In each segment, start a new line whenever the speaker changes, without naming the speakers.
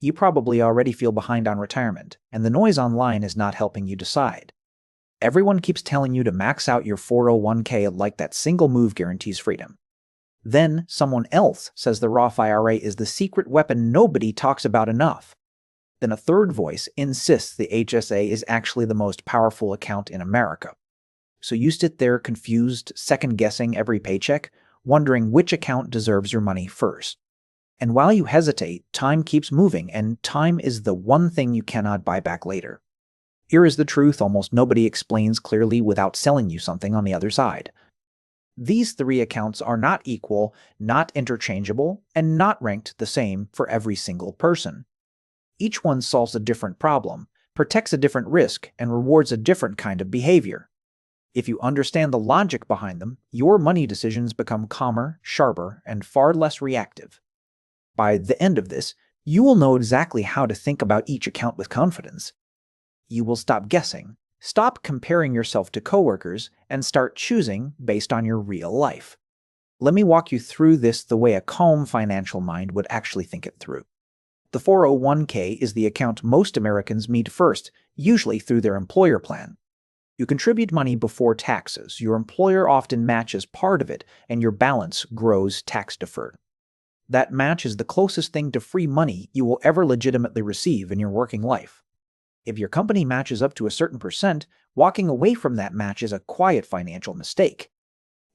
You probably already feel behind on retirement, and the noise online is not helping you decide. Everyone keeps telling you to max out your 401k like that single move guarantees freedom. Then someone else says the Roth IRA is the secret weapon nobody talks about enough. Then a third voice insists the HSA is actually the most powerful account in America. So you sit there confused, second-guessing every paycheck, wondering which account deserves your money first. And while you hesitate, time keeps moving, and time is the one thing you cannot buy back later. Here is the truth almost nobody explains clearly without selling you something on the other side. These three accounts are not equal, not interchangeable, and not ranked the same for every single person. Each one solves a different problem, protects a different risk, and rewards a different kind of behavior. If you understand the logic behind them, your money decisions become calmer, sharper, and far less reactive. By the end of this, you will know exactly how to think about each account with confidence. You will stop guessing, stop comparing yourself to coworkers, and start choosing based on your real life. Let me walk you through this the way a calm financial mind would actually think it through. The 401k is the account most Americans meet first, usually through their employer plan. You contribute money before taxes, your employer often matches part of it, and your balance grows tax-deferred. That match is the closest thing to free money you will ever legitimately receive in your working life. If your company matches up to a certain percent, walking away from that match is a quiet financial mistake.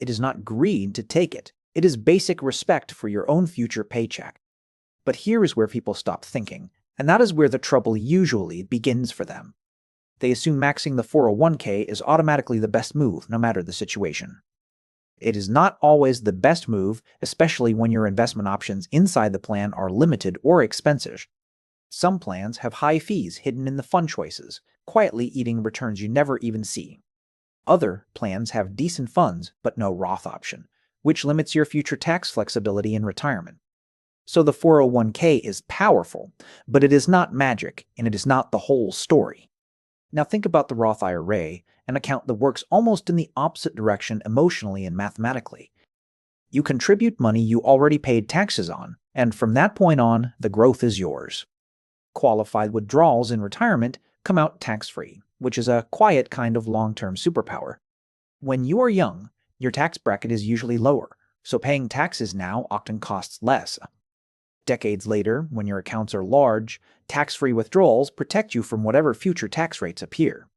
It is not greed to take it. It is basic respect for your own future paycheck. But here is where people stop thinking, and that is where the trouble usually begins for them. They assume maxing the 401k is automatically the best move, no matter the situation. It is not always the best move, especially when your investment options inside the plan are limited or expensive. Some plans have high fees hidden in the fund choices, quietly eating returns you never even see. Other plans have decent funds, but no Roth option, which limits your future tax flexibility in retirement. So the 401k is powerful, but it is not magic, and it is not the whole story. Now think about the Roth IRA, an account that works almost in the opposite direction emotionally and mathematically. You contribute money you already paid taxes on, and from that point on, the growth is yours. Qualified withdrawals in retirement come out tax-free, which is a quiet kind of long-term superpower. When you are young, your tax bracket is usually lower, so paying taxes now often costs less. Decades later, when your accounts are large, tax-free withdrawals protect you from whatever future tax rates appear.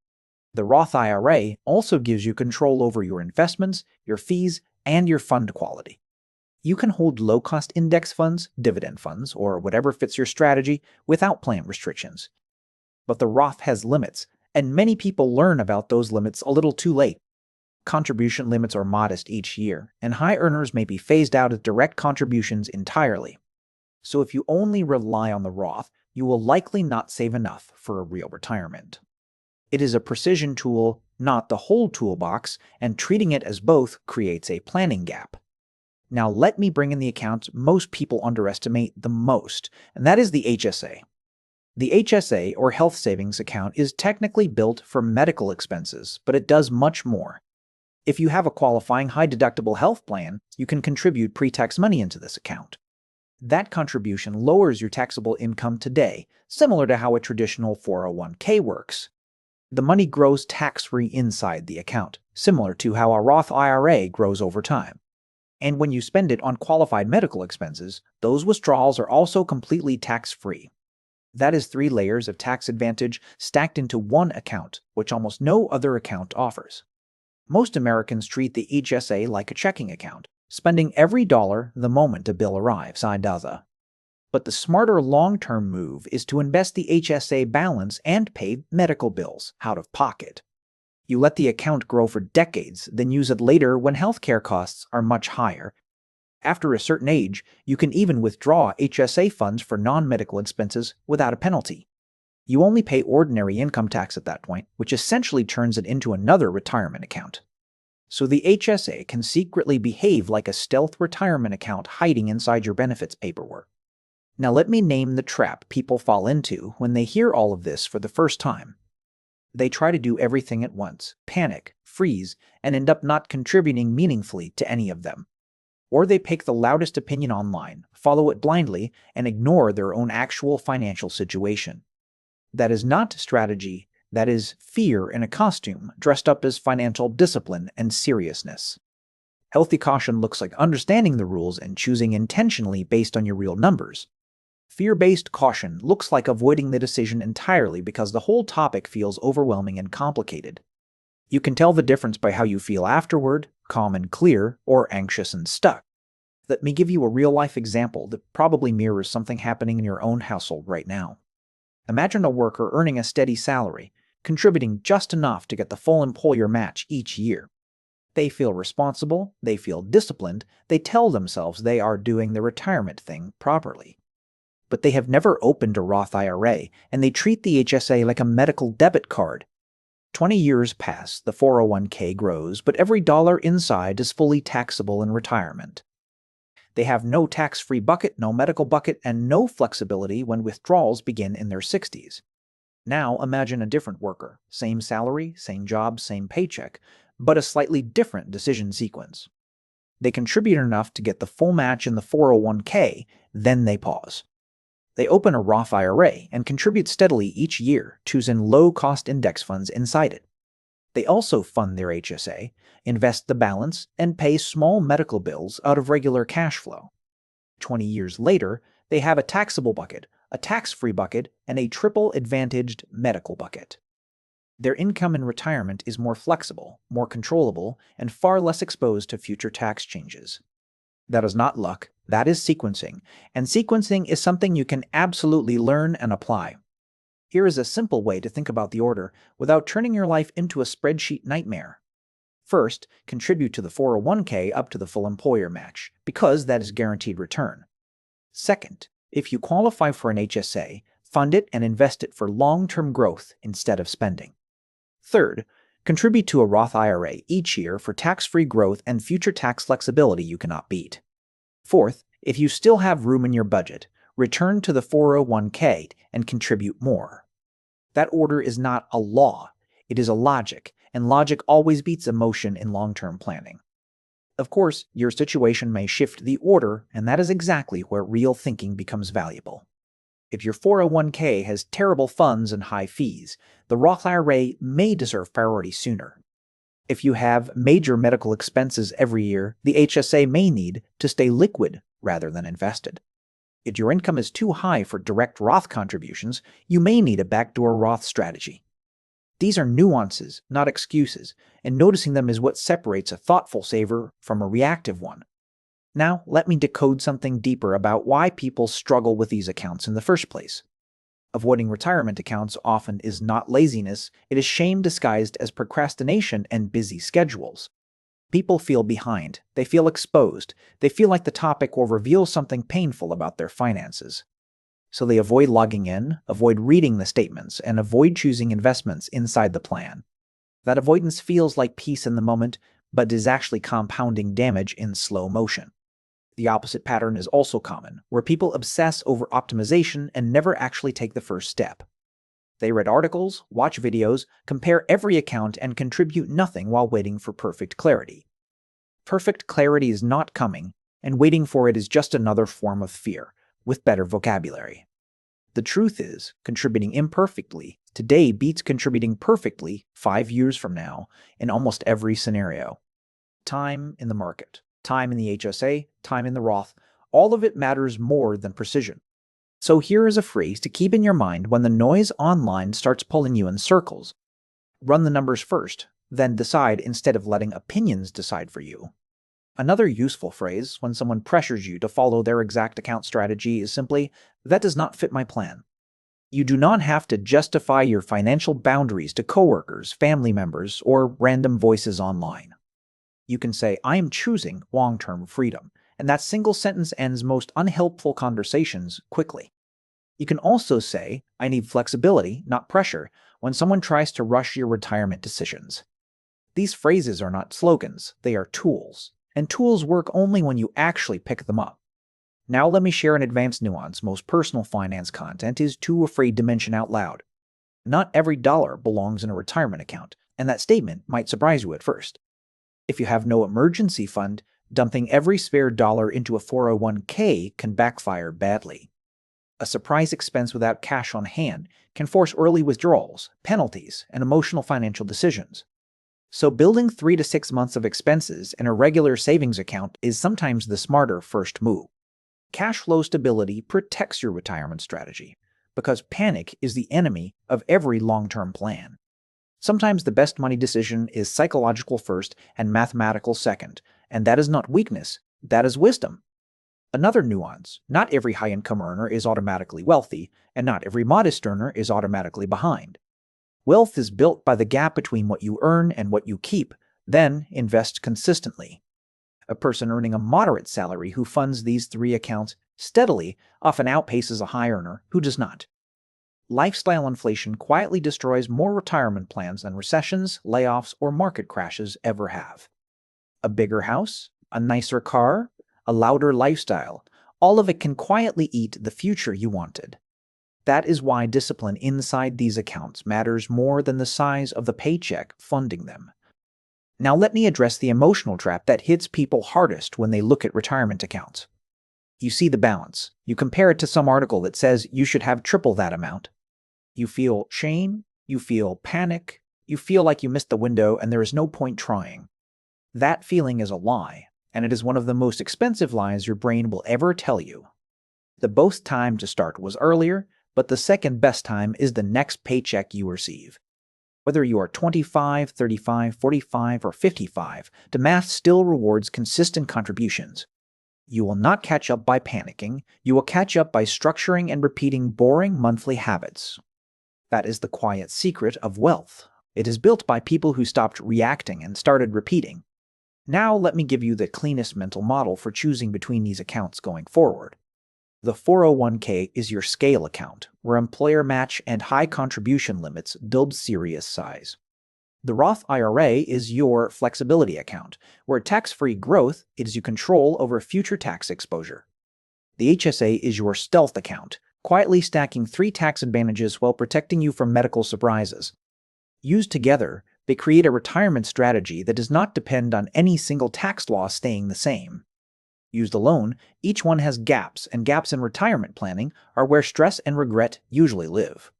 The Roth IRA also gives you control over your investments, your fees, and your fund quality. You can hold low-cost index funds, dividend funds, or whatever fits your strategy without plan restrictions. But the Roth has limits, and many people learn about those limits a little too late. Contribution limits are modest each year, and high earners may be phased out of direct contributions entirely. So if you only rely on the Roth, you will likely not save enough for a real retirement. It is a precision tool, not the whole toolbox, and treating it as both creates a planning gap. Now let me bring in the account most people underestimate the most, and that is the HSA. The HSA, or Health Savings Account, is technically built for medical expenses, but it does much more. If you have a qualifying high-deductible health plan, you can contribute pre-tax money into this account. That contribution lowers your taxable income today, similar to how a traditional 401k works. The money grows tax-free inside the account, similar to how a Roth IRA grows over time. And when you spend it on qualified medical expenses, those withdrawals are also completely tax-free. That is 3 layers of tax advantage stacked into one account, which almost no other account offers. Most Americans treat the HSA like a checking account, spending every dollar the moment a bill arrives. But the smarter long-term move is to invest the HSA balance and pay medical bills out of pocket. You let the account grow for decades, then use it later when healthcare costs are much higher. After a certain age, you can even withdraw HSA funds for non-medical expenses without a penalty. You only pay ordinary income tax at that point, which essentially turns it into another retirement account. So the HSA can secretly behave like a stealth retirement account hiding inside your benefits paperwork. Now let me name the trap people fall into when they hear all of this for the first time. They try to do everything at once, panic, freeze, and end up not contributing meaningfully to any of them. Or they pick the loudest opinion online, follow it blindly, and ignore their own actual financial situation. That is not strategy, that is fear in a costume dressed up as financial discipline and seriousness. Healthy caution looks like understanding the rules and choosing intentionally based on your real numbers. Fear-based caution looks like avoiding the decision entirely because the whole topic feels overwhelming and complicated. You can tell the difference by how you feel afterward, calm and clear, or anxious and stuck. Let me give you a real-life example that probably mirrors something happening in your own household right now. Imagine a worker earning a steady salary, contributing just enough to get the full employer match each year. They feel responsible, they feel disciplined, they tell themselves they are doing the retirement thing properly. But they have never opened a Roth IRA, and they treat the HSA like a medical debit card. 20 years pass, the 401k grows, but every dollar inside is fully taxable in retirement. They have no tax-free bucket, no medical bucket, and no flexibility when withdrawals begin in their 60s. Now imagine a different worker, same salary, same job, same paycheck, but a slightly different decision sequence. They contribute enough to get the full match in the 401k, then they pause. They open a Roth IRA and contribute steadily each year, choosing low-cost index funds inside it. They also fund their HSA, invest the balance, and pay small medical bills out of regular cash flow. 20 years later, they have a taxable bucket, a tax-free bucket, and a triple-advantaged medical bucket. Their income in retirement is more flexible, more controllable, and far less exposed to future tax changes. That is not luck, that is sequencing, and sequencing is something you can absolutely learn and apply. Here is a simple way to think about the order without turning your life into a spreadsheet nightmare. First, contribute to the 401k up to the full employer match, because that is guaranteed return. Second, if you qualify for an HSA, fund it and invest it for long-term growth instead of spending. Third, contribute to a Roth IRA each year for tax-free growth and future tax flexibility you cannot beat. Fourth, if you still have room in your budget, return to the 401k and contribute more. That order is not a law, it is a logic, and logic always beats emotion in long-term planning. Of course, your situation may shift the order, and that is exactly where real thinking becomes valuable. If your 401k has terrible funds and high fees, the Roth IRA may deserve priority sooner. If you have major medical expenses every year, the HSA may need to stay liquid rather than invested. If your income is too high for direct Roth contributions, you may need a backdoor Roth strategy. These are nuances, not excuses, and noticing them is what separates a thoughtful saver from a reactive one. Now, let me decode something deeper about why people struggle with these accounts in the first place. Avoiding retirement accounts often is not laziness, it is shame disguised as procrastination and busy schedules. People feel behind, they feel exposed, they feel like the topic will reveal something painful about their finances. So they avoid logging in, avoid reading the statements, and avoid choosing investments inside the plan. That avoidance feels like peace in the moment, but is actually compounding damage in slow motion. The opposite pattern is also common, where people obsess over optimization and never actually take the first step. They read articles, watch videos, compare every account, and contribute nothing while waiting for perfect clarity. Perfect clarity is not coming, and waiting for it is just another form of fear, with better vocabulary. The truth is, contributing imperfectly today beats contributing perfectly 5 years from now in almost every scenario. Time in the market, time in the HSA, time in the Roth, all of it matters more than precision. So here is a phrase to keep in your mind when the noise online starts pulling you in circles. Run the numbers first, then decide instead of letting opinions decide for you. Another useful phrase when someone pressures you to follow their exact account strategy is simply, "That does not fit my plan." You do not have to justify your financial boundaries to coworkers, family members, or random voices online. You can say, "I am choosing long-term freedom," and that single sentence ends most unhelpful conversations quickly. You can also say, "I need flexibility, not pressure," when someone tries to rush your retirement decisions. These phrases are not slogans, they are tools, and tools work only when you actually pick them up. Now let me share an advanced nuance most personal finance content is too afraid to mention out loud. Not every dollar belongs in a retirement account, and that statement might surprise you at first. If you have no emergency fund, Dumping every spare dollar into a 401k can backfire badly. A surprise expense without cash on hand can force early withdrawals, penalties, and emotional financial decisions. So building 3 to 6 months of expenses in a regular savings account is sometimes the smarter first move. Cash flow stability protects your retirement strategy, because panic is the enemy of every long-term plan. Sometimes the best money decision is psychological first and mathematical second, and that is not weakness, that is wisdom. Another nuance: not every high-income earner is automatically wealthy, and not every modest earner is automatically behind. Wealth is built by the gap between what you earn and what you keep, then invest consistently. A person earning a moderate salary who funds these 3 accounts steadily often outpaces a high earner who does not. Lifestyle inflation quietly destroys more retirement plans than recessions, layoffs, or market crashes ever have. A bigger house, a nicer car, a louder lifestyle, all of it can quietly eat the future you wanted. That is why discipline inside these accounts matters more than the size of the paycheck funding them. Now let me address the emotional trap that hits people hardest when they look at retirement accounts. You see the balance. You compare it to some article that says you should have triple that amount. You feel shame, you feel panic, you feel like you missed the window and there is no point trying. That feeling is a lie, and it is one of the most expensive lies your brain will ever tell you. The best time to start was earlier, but the second best time is the next paycheck you receive. Whether you are 25, 35, 45, or 55, the math still rewards consistent contributions. You will not catch up by panicking, you will catch up by structuring and repeating boring monthly habits. That is the quiet secret of wealth. It is built by people who stopped reacting and started repeating. Now let me give you the cleanest mental model for choosing between these accounts going forward. The 401k is your scale account, where employer match and high contribution limits build serious size. The Roth IRA is your flexibility account, where tax-free growth gives you control over future tax exposure. The HSA is your stealth account, quietly stacking 3 tax advantages while protecting you from medical surprises. Used together, they create a retirement strategy that does not depend on any single tax law staying the same. Used alone, each one has gaps, and gaps in retirement planning are where stress and regret usually live.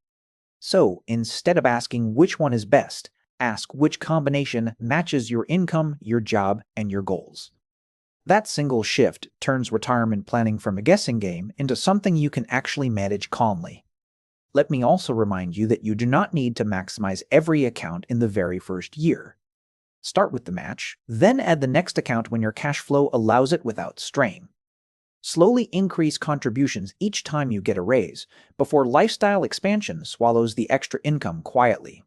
So, instead of asking which one is best, ask which combination matches your income, your job, and your goals. That single shift turns retirement planning from a guessing game into something you can actually manage calmly. Let me also remind you that you do not need to maximize every account in the very first year. Start with the match, then add the next account when your cash flow allows it without strain. Slowly increase contributions each time you get a raise, before lifestyle expansion swallows the extra income quietly.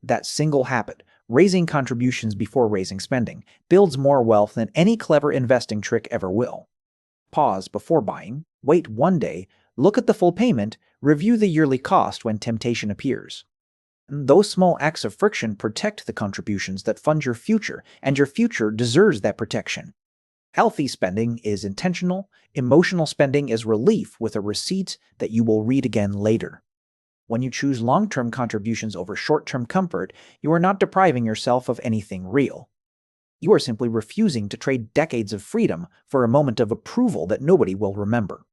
That single habit, raising contributions before raising spending, builds more wealth than any clever investing trick ever will. Pause before buying, wait one day, look at the full payment, review the yearly cost when temptation appears. Those small acts of friction protect the contributions that fund your future, and your future deserves that protection. Healthy spending is intentional, emotional spending is relief with a receipt that you will read again later. When you choose long-term contributions over short-term comfort, you are not depriving yourself of anything real. You are simply refusing to trade decades of freedom for a moment of approval that nobody will remember.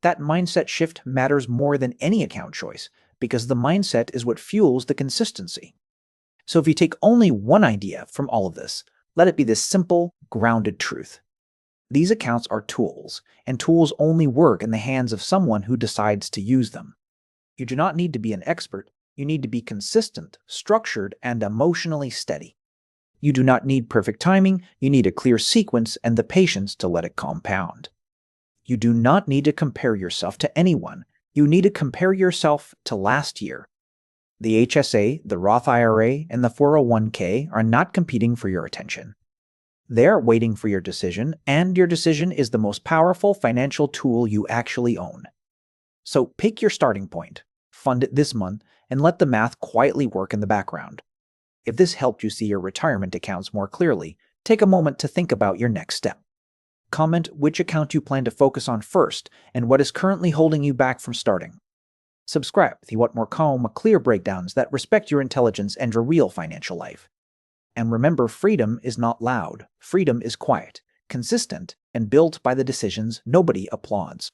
That mindset shift matters more than any account choice, because the mindset is what fuels the consistency. So if you take only one idea from all of this, let it be this simple, grounded truth. These accounts are tools, and tools only work in the hands of someone who decides to use them. You do not need to be an expert, you need to be consistent, structured, and emotionally steady. You do not need perfect timing, you need a clear sequence and the patience to let it compound. You do not need to compare yourself to anyone, you need to compare yourself to last year. The HSA, the Roth IRA, and the 401k are not competing for your attention. They're waiting for your decision, and your decision is the most powerful financial tool you actually own. So pick your starting point, fund it this month, and let the math quietly work in the background. If this helped you see your retirement accounts more clearly, take a moment to think about your next step. Comment which account you plan to focus on first and what is currently holding you back from starting. Subscribe if you want more calm, clear breakdowns that respect your intelligence and your real financial life. And remember, freedom is not loud. Freedom is quiet. consistent, and built by the decisions nobody applauds.